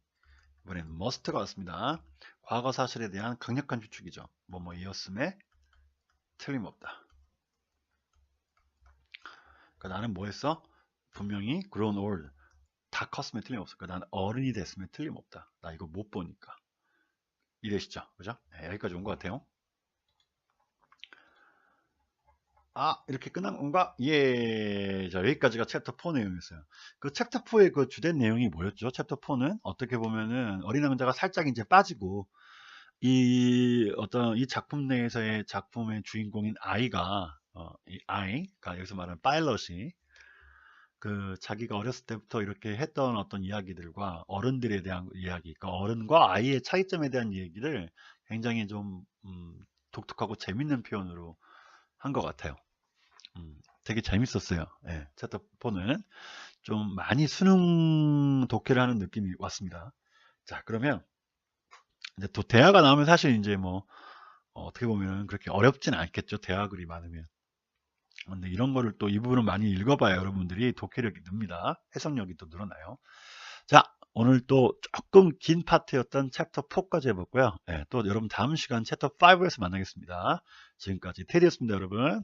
S1: 이번엔 must가 왔습니다. 과거 사실에 대한 강력한 추측이죠. 뭐뭐이었음에 틀림없다. 그러니까 나는 뭐 했어? 분명히 grown old 다 컸으면 틀림없어. 그러니까 나는 어른이 됐으면 틀림없다. 나 이거 못 보니까. 이해되시죠? 그죠? 네, 여기까지 온 것 같아요. 이렇게 끝난 건가? 예. 자, 여기까지가 챕터 4 내용이었어요. 그 챕터 4의 그 주된 내용이 뭐였죠? 챕터 4는 어떻게 보면은 어린 왕자가 살짝 이제 빠지고 이 작품 내에서의 작품의 주인공인 아이가 이 I가 여기서 말하는 파일럿이 그 자기가 어렸을 때부터 이렇게 했던 어떤 이야기들과 어른들에 대한 이야기, 그러니까 어른과 아이의 차이점에 대한 얘기를 굉장히 좀 독특하고 재밌는 표현으로 한 것 같아요. 되게 재밌었어요. 예, 챕터 4는 좀 많이 수능 독해를 하는 느낌이 왔습니다. 자, 그러면 이제 또 대화가 나오면 사실 이제 뭐 어떻게 보면 그렇게 어렵진 않겠죠. 대화글이 많으면. 근데 이런 거를 또 이 부분을 많이 읽어봐야 여러분들이 독해력이 늡니다. 해석력이 또 늘어나요. 자, 오늘 또 조금 긴 파트였던 챕터 4까지 해봤고요. 또 여러분 다음 시간 챕터 5에서 만나겠습니다. 지금까지 테디였습니다, 여러분.